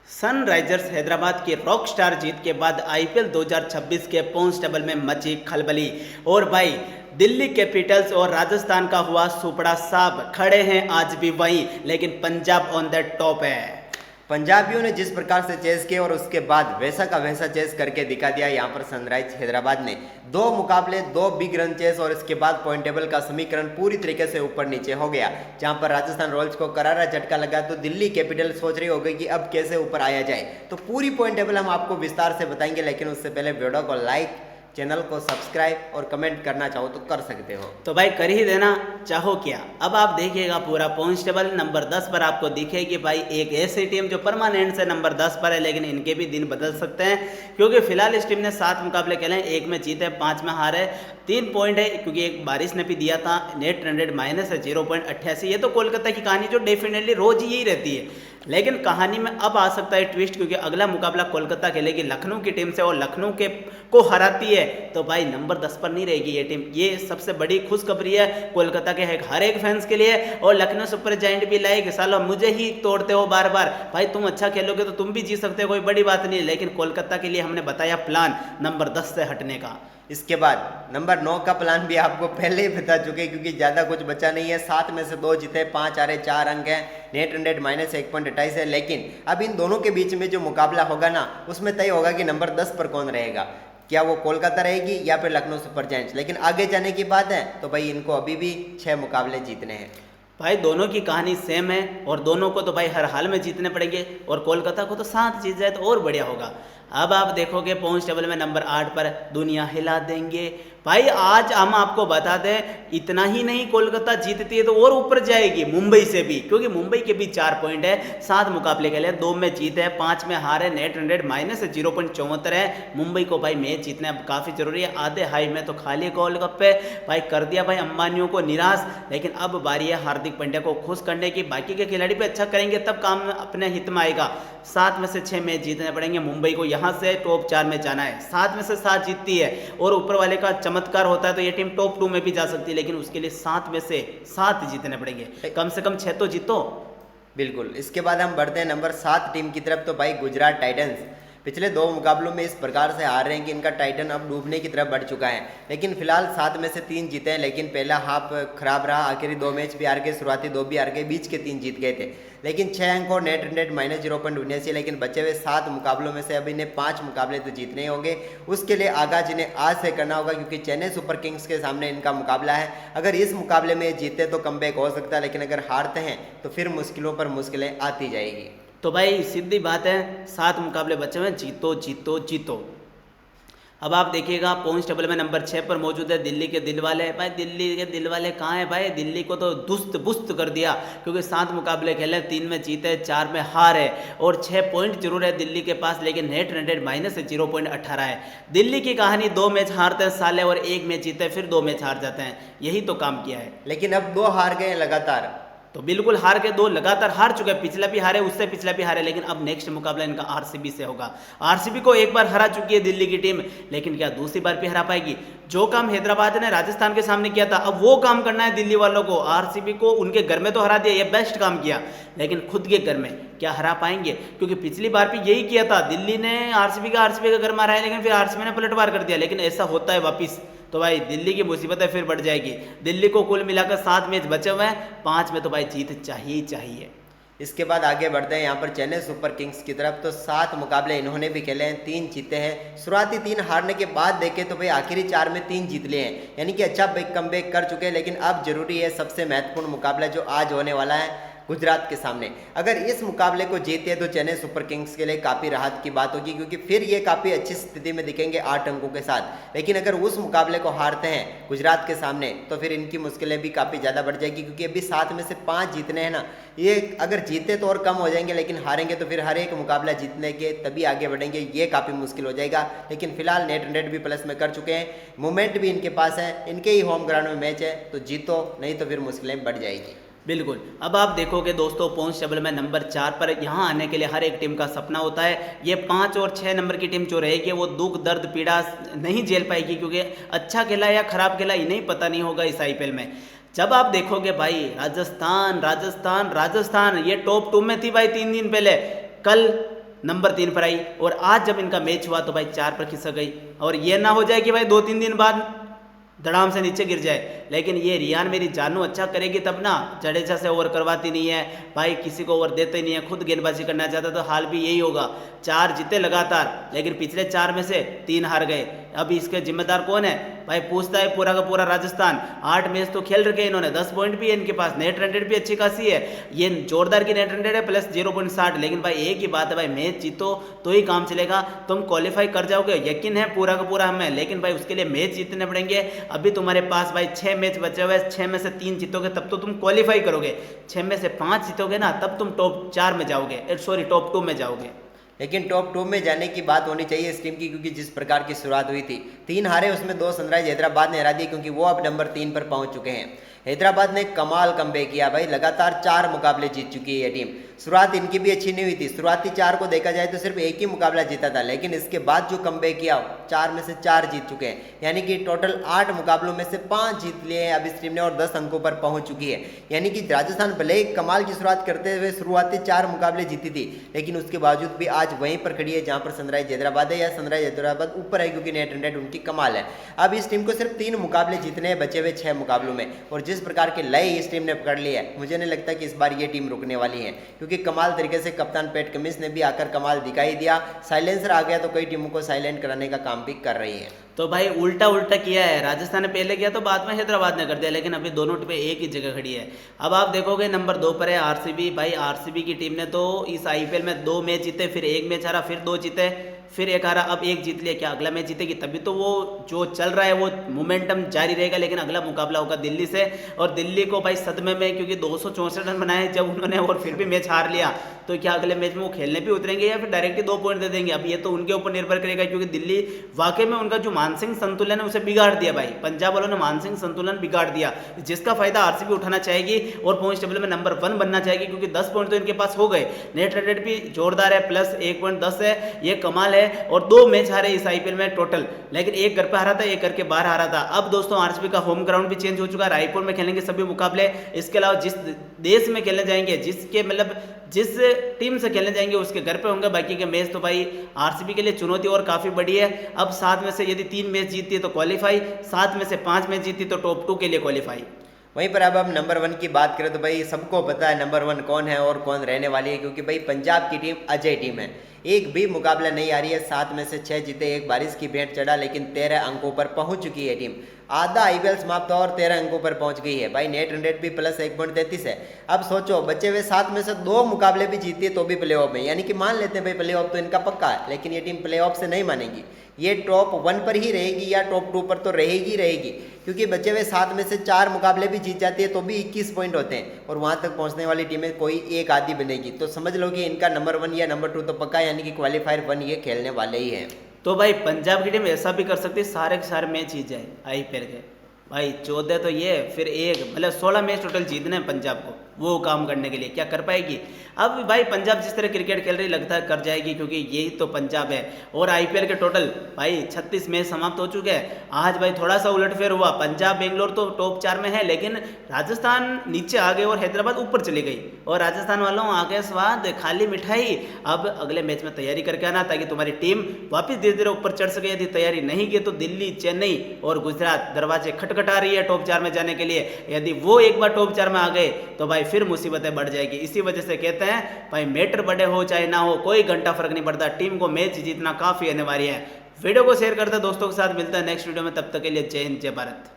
Sunrisers Hyderabad की rock star जीत के बाद आईपीएल 2026 के पॉइंट्स टेबल में मची खलबली। और भाई दिल्ली कैपिटल्स और राजस्थान का हुआ सुपड़ा साफ, खड़े हैं आज भी वहीं, लेकिन पंजाब ऑन द टॉप है। पंजाबियों ने जिस प्रकार से चेस किया और उसके बाद वैसा का वैसा चेस करके दिखा दिया यहाँ पर सनराइज हैदराबाद ने। दो मुकाबले, दो बिग रन चेस और इसके बाद पॉइंट टेबल का समीकरण पूरी तरीके से ऊपर नीचे हो गया। जहाँ पर राजस्थान रॉयल्स को करारा झटका लगा तो दिल्ली कैपिटल सोच रही होगी कि अब कैसे ऊपर आया जाए। तो पूरी पॉइंट टेबल हम आपको विस्तार से बताएंगे, लेकिन उससे पहले वीडियो को लाइक, चैनल को सब्सक्राइब और कमेंट करना चाहो तो कर सकते हो। तो भाई कर ही देना चाहो क्या। अब आप देखिएगा पूरा पॉइंट्स टेबल नंबर 10 पर आपको दिखेगी भाई एक ऐसी टीम जो परमानेंट से नंबर 10 पर है, लेकिन इनके भी दिन बदल सकते हैं क्योंकि फिलहाल इस टीम ने 7 मुकाबले खेले, 1 में जीते, 5 में हारे, 3 पॉइंट है क्योंकि एक बारिश ने भी दिया था। नेट रन रेट माइनस है 0.88। ये तो कोलकाता की कहानी जो डेफिनेटली रोज यही रहती है, लेकिन कहानी में अब आ सकता है ट्विस्ट क्योंकि अगला मुकाबला कोलकाता खेलेगी लखनऊ की टीम से और लखनऊ के को हराती है तो भाई नंबर 10 पर नहीं रहेगी ये टीम। ये सबसे बड़ी खुशखबरी है कोलकाता के हर एक फैंस के लिए। और लखनऊ सुपर जायंट भी लाएगी, सालो मुझे ही तोड़ते हो बार बार, भाई तुम अच्छा खेलोगे तो तुम भी जीत सकते हो, कोई बड़ी बात नहीं, लेकिन कोलकाता के लिए हमने बताया प्लान नंबर 10 से हटने का। इसके बाद नंबर 9 का प्लान भी आपको पहले ही बता चुके क्योंकि ज़्यादा कुछ बचा नहीं है। 7 में से 2 जीते, 5 हारे, 4 अंक हैं, नेट रन रेट माइनस 1.28 है। लेकिन अब इन दोनों के बीच में जो मुकाबला होगा ना, उसमें तय होगा कि नंबर 10 पर कौन रहेगा, क्या वो कोलकाता रहेगी या फिर लखनऊ सुपर जायंट्स। लेकिन आगे जाने की बात है तो भाई इनको अभी भी 6 मुकाबले जीतने हैं। भाई दोनों की कहानी सेम है और दोनों को तो भाई हर हाल में जीतने पड़ेंगे और कोलकाता को तो 7 जीत जाए तो और बढ़िया होगा। अब आप देखोगे पॉइंट्स टेबल में नंबर 8 पर दुनिया हिला देंगे। भाई आज हम आपको बता दें, इतना ही नहीं, कोलकाता जीतती है तो और ऊपर जाएगी मुंबई से भी, क्योंकि मुंबई के भी 4 पॉइंट है, 7 मुकाबले खेले, 2 में जीते हैं, 5 में हारे, नेट रन रेट माइनस 0.74 है। मुंबई को भाई मैच जीतना अब काफ़ी जरूरी है। आधे हाई में तो खाली गोल्ड कप पे भाई कर दिया भाई अंबानियों को निराश, लेकिन अब बारी है हार्दिक पांड्या को खुश करने की। बाकी के खिलाड़ी भी अच्छा करेंगे तब काम अपने हित में आएगा। 7 में से 6 मैच जीतने पड़ेंगे मुंबई को, यहाँ से टॉप 4 में जाना है। 7 में से 7 जीतती है और ऊपर वाले का चमत्कार होता है तो ये टीम टॉप 2 में भी जा सकती है, लेकिन उसके लिए 7 में से 7 जीतने पड़ेंगे, कम से कम 6 तो जीतो। बिल्कुल। इसके बाद हम बढ़ते हैं नंबर 7 टीम की तरफ। तो भाई गुजरात टाइटंस पिछले 2 मुकाबलों में इस प्रकार से हार रहे हैं कि इनका टाइटन अब डूबने की तरफ बढ़ चुका है। लेकिन फिलहाल 7 में से 3 जीते हैं, लेकिन पहला हाफ खराब रहा, आखिरी 2 मैच भी हार गए, शुरुआती 2 भी हार गए, बीच के 3 जीत गए थे। लेकिन 6 अंक और नेट रन रेट माइनस 0.79। लेकिन बचे हुए 7 मुकाबलों में से अब इन्हें 5 मुकाबले तो जीतने ही होंगे। उसके लिए आगाज इन्हें आज से करना होगा क्योंकि चेन्नई सुपर किंग्स के सामने इनका मुकाबला है। अगर इस मुकाबले में जीते तो कमबैक हो सकता है, लेकिन अगर हारते हैं तो फिर मुश्किलों पर मुश्किलें आती जाएगी। तो भाई सीधी बात है, 7 मुकाबले बचे हुए, जीतो जीतो जीतो। अब आप देखिएगा पॉइंट्स टेबल में नंबर 6 पर मौजूद है दिल्ली के दिलवाले। भाई दिल्ली के दिलवाले कहाँ हैं भाई, दिल्ली को तो दुस्त बुस्त कर दिया क्योंकि 7 मुकाबले खेले, 3 में जीते, 4 में हार है और 6 पॉइंट जरूर है दिल्ली के पास, लेकिन नेट रन रेट माइनस 0.18 है। दिल्ली की कहानी 2 मैच हारते हैं साले और 1 मैच जीते, फिर 2 मैच हार जाते हैं, यही तो काम किया है। लेकिन अब 2 हार गए लगातार, तो बिल्कुल हार के 2 लगातार हार चुके हैं, पिछला भी हारे, उससे पिछला भी हारे, लेकिन अब नेक्स्ट मुकाबला इनका आरसीबी से होगा। आरसीबी को एक बार हरा चुकी है दिल्ली की टीम, लेकिन क्या दूसरी बार भी हरा पाएगी? जो काम हैदराबाद ने राजस्थान के सामने किया था अब वो काम करना है दिल्ली वालों को। आरसीबी को उनके घर में तो हरा दिया, ये बेस्ट काम किया, लेकिन खुद के घर में क्या हरा पाएंगे? क्योंकि पिछली बार भी यही किया था, दिल्ली ने आरसीबी का घर में हराया, लेकिन फिर आरसीबी ने पलटवार कर दिया। लेकिन ऐसा होता है वापिस तो भाई दिल्ली की मुसीबतें फिर बढ़ जाएगी। दिल्ली को कुल मिलाकर 7 मैच बचे हुए हैं, 5 में तो भाई जीत चाहिए चाहिए। इसके बाद आगे बढ़ते हैं यहाँ पर चेन्नई सुपर किंग्स की तरफ। तो 7 मुकाबले इन्होंने भी खेले हैं, 3 जीते हैं। शुरुआती 3 हारने के बाद देखें तो भाई आखिरी 4 में 3 जीत लिए हैं, यानी कि अच्छा कमबैक कर चुके हैं। लेकिन अब जरूरी है सबसे महत्वपूर्ण मुकाबला जो आज होने वाला है गुजरात के सामने। अगर इस मुकाबले को जीते तो चेन्नई सुपर किंग्स के लिए काफ़ी राहत की बात होगी क्योंकि फिर ये काफ़ी अच्छी स्थिति में दिखेंगे 8 अंकों के साथ। लेकिन अगर उस मुकाबले को हारते हैं गुजरात के सामने तो फिर इनकी मुश्किलें भी काफ़ी ज़्यादा बढ़ जाएगी क्योंकि अभी 7 में से 5 जीतने हैं ना, ये अगर जीते तो और कम हो जाएंगे, लेकिन हारेंगे तो फिर हर एक मुकाबला जीतने के तभी आगे बढ़ेंगे, ये काफ़ी मुश्किल हो जाएगा। लेकिन फिलहाल नेट रन रेट भी प्लस में कर चुके हैं, मूवमेंट भी इनके पास है, इनके ही होम ग्राउंड में मैच है, तो जीतो, नहीं तो फिर मुश्किलें बढ़ जाएगी। बिल्कुल। अब आप देखोगे दोस्तों पॉइंट्स टेबल में नंबर 4 पर यहाँ आने के लिए हर एक टीम का सपना होता है। ये 5 और 6 नंबर की टीम जो रहेगी वो दुख दर्द पीड़ा नहीं झेल पाएगी क्योंकि अच्छा खेला या खराब खेला इन्हें पता नहीं होगा इस आईपीएल में। जब आप देखोगे भाई राजस्थान राजस्थान राजस्थान ये टॉप 2 में थी भाई 3 दिन पहले, कल नंबर 3 पर आई, और आज जब इनका मैच हुआ तो भाई 4 पर खिसक गई। और ये ना हो जाए कि भाई 2-3 दिन बाद धड़ाम से नीचे गिर जाए, लेकिन ये रियान मेरी जानू अच्छा करेगी तब ना। जडेजा से ओवर करवाती नहीं है भाई, किसी को ओवर देते नहीं है, खुद गेंदबाजी करना चाहता, तो हाल भी यही होगा। 4 जीते लगातार, लेकिन पिछले 4 में से 3 हार गए। अभी इसके जिम्मेदार कौन है भाई? पूछता है पूरा का पूरा राजस्थान। 8 मैच तो खेल रखे इन्होंने, 10 पॉइंट भी है इनके पास, नेट रन रेट भी अच्छी खासी है, ये जोरदार की नेट रन रेट है प्लस 0.60। लेकिन भाई एक ही बात है भाई, मैच जीतो तो ही काम चलेगा, तुम क्वालिफाई कर जाओगे, यकीन है पूरा का पूरा हमें, लेकिन भाई उसके लिए मैच जीतने पड़ेंगे। अभी तुम्हारे पास भाई 6 मैच बचे हुए, 6 में से 3 जीतोगे तब तो तुम क्वालिफाई करोगे, 6 में से 5 जीतोगे ना तब तुम टॉप 4 में जाओगे, सॉरी टॉप 2 में जाओगे। लेकिन टॉप 2 में जाने की बात होनी चाहिए इस टीम की, क्योंकि जिस प्रकार की शुरुआत हुई थी, 3 हारे उसमें 2 सनराइज हैदराबाद ने हरा दी, क्योंकि वो अब नंबर 3 पर पहुंच चुके हैं। हैदराबाद ने कमाल कमबैक किया भाई, लगातार 4 मुकाबले जीत चुकी है ये टीम। शुरुआत इनकी भी अच्छी नहीं हुई थी, शुरुआती 4 को देखा जाए तो सिर्फ एक ही मुकाबला जीता था, लेकिन इसके बाद जो कमबैक किया 4 में से 4 जीत चुके हैं, यानी कि टोटल 8 मुकाबलों में से 5 जीत लिए हैं अब इस टीम ने, और 10 अंकों पर पहुंच चुकी है। यानी कि राजस्थान भले ही कमाल की शुरुआत करते हुए शुरुआती 4 मुकाबले जीती थी, लेकिन उसके बावजूद भी आज वहीं पर खड़ी है जहां पर सनराइज हैदराबाद है, या सनराइज हैदराबाद ऊपर है क्योंकि नेट रन रेट उनकी कमाल है। अब इस टीम को सिर्फ 3 मुकाबले जीतने हैं बचे हुए 6 मुकाबलों में, और जिस प्रकार के लय इस टीम ने पकड़ लिया है, मुझे नहीं लगता कि इस बार ये टीम रुकने वाली है, क्योंकि कमाल तरीके से कप्तान पैट कमिंस ने भी आकर कमाल दिखाई दिया। साइलेंसर आ गया तो कई टीमों को साइलेंट कराने का काम भी कर रही है। तो भाई उल्टा किया है, राजस्थान ने पहले किया तो बाद में हैदराबाद ने कर दिया, लेकिन अभी दोनों टीमें एक ही जगह खड़ी है। अब आप देखोगे नंबर 2 पर है आरसीबी। भाई आरसीबी की टीम ने तो इस आईपीएल में 2 मैच जीते, फिर 1 मैच हारा, फिर 2 जीते, फिर 1 हारा, अब 1 जीत लिया, क्या अगला मैच जीतेगी? तभी तो वो जो चल रहा है वो मोमेंटम जारी रहेगा। लेकिन अगला मुकाबला होगा दिल्ली से, और दिल्ली को भाई सदमे में, क्योंकि 264 रन बनाए जब उन्होंने और फिर भी मैच हार लिया, तो क्या अगले मैच में वो खेलने भी उतरेंगे या फिर डायरेक्ट ही 2 पॉइंट दे देंगे? अब ये तो उनके ऊपर निर्भर करेगा, क्योंकि दिल्ली वाकई में उनका जो मानसिक संतुलन है उसे बिगाड़ दिया भाई, पंजाब वालों ने मानसिक संतुलन बिगाड़ दिया, जिसका फायदा आरसीबी उठाना चाहेगी और पॉइंट टेबल में नंबर 1 बनना चाहेगी, क्योंकि 10 पॉइंट तो इनके पास हो गए, नेट रन रेट भी जोरदार है, प्लस 1.10 है, ये कमाल है। और 2 मैच हारे इस आईपीएल में टोटल, लेकिन एक घर पे हारा था, एक घर के बाहर हारा था। अब दोस्तों आरसीबी का होम ग्राउंड भी चेंज हो चुका है, रायपुर में खेलेंगे सभी मुकाबले। इसके अलावा जिस देश में खेलने जाएंगे, जिसके मतलब जिस टीम से खेलने जाएंगे उसके घर पे होंगे बाकी के मैच, तो भाई आरसीबी के लिए चुनौती और काफी बड़ी है। अब 7 में से यदि 3 मैच जीतती है तो क्वालिफाई, 7 में से 5 मैच जीतती तो टॉप 2 के लिए क्वालिफाई। वहीं पर अब हम नंबर 1 की बात करें तो भाई सबको पता है नंबर 1 कौन है और कौन रहने वाली है, क्योंकि भाई पंजाब की टीम अजय टीम है, एक भी मुकाबला नहीं आ रही है, 7 में से 6 जीते, एक बारिश की भेंट चढ़ा, लेकिन 13 अंकों पर पहुंच चुकी है टीम। आधा आईपीएल समाप्त हुआ और 13 अंकों पर पहुंच गई है भाई, नेट रन रेट भी प्लस 1.33 है। अब सोचो बचे हुए 7 में से 2 मुकाबले भी जीती है तो भी प्लेऑफ में, यानी कि मान लेते हैं भाई प्लेऑफ तो इनका पक्का है, लेकिन ये टीम प्लेऑफ से नहीं मानेगी, ये टॉप 1 पर ही रहेगी या टॉप 2 पर तो रहेगी, क्योंकि बचे हुए 7 में से 4 मुकाबले भी जीत जाती है तो भी 21 पॉइंट होते हैं, और वहां तक पहुंचने वाली टीमें कोई एक आधी बनेगी, तो समझ लो कि इनका नंबर 1 या नंबर 2 तो पक्का, यानी कि क्वालिफायर 1 ये खेलने वाले ही हैं। तो भाई पंजाब की टीम ऐसा भी कर सकती है, सारे के सारे मैच जीत जाए आईपीएल के भाई, 14 तो ये, फिर 1 मतलब 16 मैच टोटल जीतने हैं पंजाब को, वो काम करने के लिए क्या कर पाएगी? अब भाई पंजाब जिस तरह क्रिकेट खेल रही लगता है कर जाएगी, क्योंकि यही तो पंजाब है। और आईपीएल के टोटल भाई 36 मैच समाप्त हो चुके हैं। आज भाई थोड़ा सा उलटफेर हुआ, पंजाब बेंगलोर तो टॉप 4 में है, लेकिन राजस्थान नीचे आ गए और हैदराबाद ऊपर चली गई, और राजस्थान वालों आगे स्वाद खाली मिठाई। अब अगले मैच में तैयारी करके आना, ताकि तुम्हारी टीम वापस धीरे धीरे ऊपर चढ़ सके। यदि तैयारी नहीं की तो दिल्ली, चेन्नई और गुजरात दरवाजे खटखटा रही है टॉप 4 में जाने के लिए, यदि वो एक बार टॉप 4 में आ गए तो भाई फिर मुसीबतें बढ़ जाएगी। इसी वजह से कहते हैं भाई मैटर बड़े हो चाहे ना हो, कोई घंटा फर्क नहीं पड़ता, टीम को मैच जीतना काफी अनिवार्य है। वीडियो को शेयर करते दोस्तों के साथ, मिलता है नेक्स्ट वीडियो में, तब तक के लिए जय हिंद जय भारत।